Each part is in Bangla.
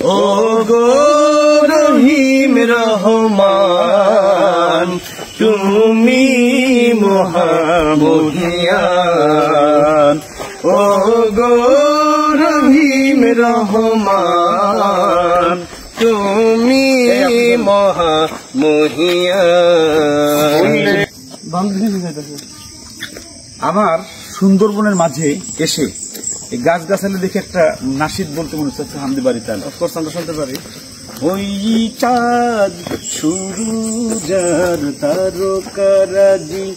ও গো রহিম রহমান তুমি মহামহিয়ান, ও গো রহিম রহমান তুমি মহামহিয়ান। আমার সুন্দরবনের মাঝে এসে এই গাছ গাছালি দেখে একটা নাশিদ বলতে মনে হচ্ছে হামদি বাড়ি তাল। অফকোর্স আমরা শুনতে পারি। ওই চাঁদ সূরুজার তারকারাজি,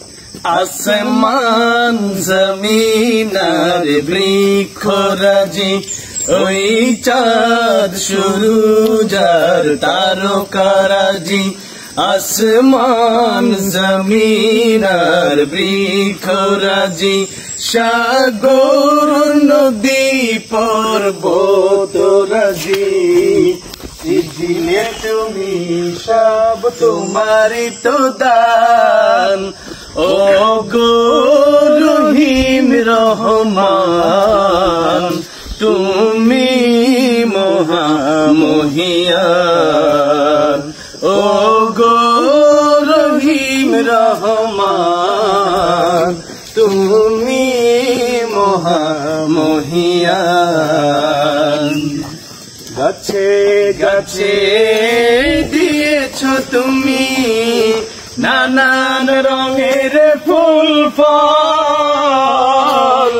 আসমান জমিন আর বৃক্ষরাজি, ওই চাঁদ সূরুজার তারকারাজি, আসমান জমিন আর বৃক্ষরাজি, সাগর নদী পর্বতরাজি, দিলে তুমি সব তোমারই তো দান, ও গো রহিম রহমান তুমি মহামহিয়ান, ও গো রহিম রহমান তুমি মহামহিয়ান। গাছে গাছে দিয়েছ তুমি নানান রঙের ফুল ফল,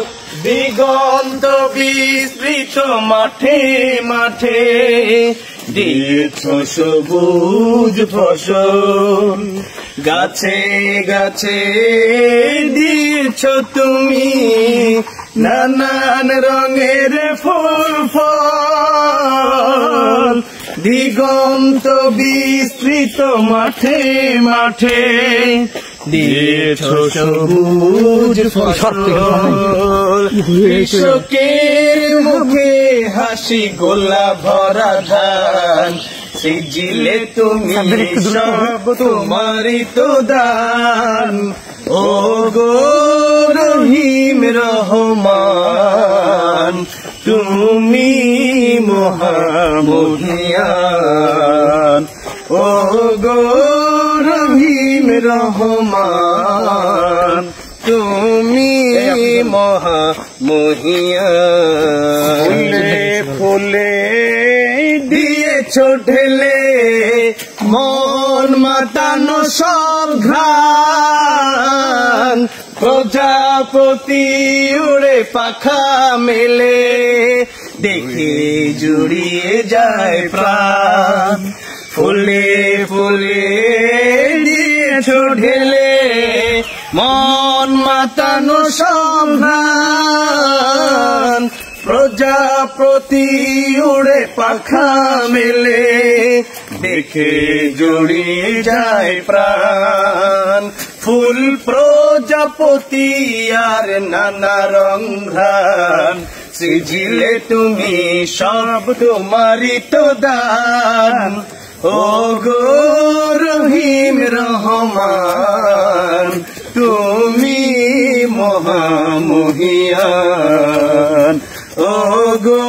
দিগন্ত বিস্তৃত মাঠে মাঠে দিয়েছ সবুজ ফসল, গাছে গাছে দিয়েছ তুমি নানান রঙের ফুল ফল, দিগন্ত বিস্তৃত মাঠে মাঠে দিয়েছ সবুজ ফসল, কৃষকের মুখে হাসি গোলা ভরা ধান, সিজিলে তুমি সব তোমারই তো দান, ও গো রহিম রহমান তুমি মহামহিয়ান, ও গো রহিম রহমান তুমি মহামহিয়ান। ফুলে ফুলে দিয়েছ ঢেলে মন মাতানো সব ঘ্রাণ, প্রজাপতি উড়ে পাখা মেলে দেখে জুড়িয়ে যায় প্রাণ, ফুলে ফুলে দিয়েছ ঢেলে মন মাতানো সব ঘ্রাণ, প্রজাপতি উড়ে পাখা মেলে দেখে জুড়িয়ে যায় প্রাণ, ফুল প্রজাপতি আর নানা রং ঘ্রাণ, সিজিলে তুমি সব তোমারই তো দান, ও গো রহিম রহমান তুমি মহামহিয়ান, ও গো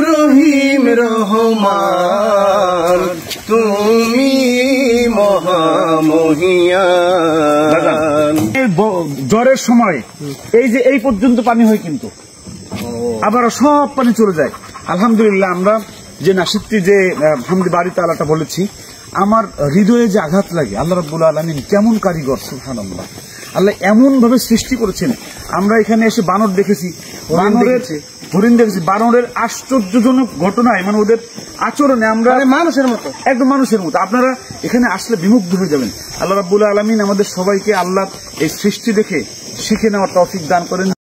রহিম রহমান তুমি মহামহিয়ান। জ্বরের সময় এই যে এই পর্যন্ত পানি হয়, কিন্তু আবার সব পানি চলে যায়। আলহামদুলিল্লাহ আমরা যে নাশিদটি যে হামদি বাড়ি তালাটা বলেছি, আমার হৃদয়ে যে আঘাত লাগে, আল্লাহ রাব্বুল আলামিন কেমন কারিগর, সুবহানাল্লাহ। আল্লাহ এমন ভাবে সৃষ্টি করেছেন। আমরা এখানে এসে বানর দেখেছি, হরিণ দেখেছি, বানরের আশ্চর্যজনক ঘটনায় মানে ওদের আচরণে আমরা মানুষের মতো, একদম মানুষের মতো। আপনারা এখানে আসলে বিমুগ্ধ হয়ে যাবেন। আল্লাহ রাব্বুল আলামিন আমাদের সবাইকে আল্লাহ এই সৃষ্টি দেখে শিখে নেওয়ার তৌফিক দান করেন।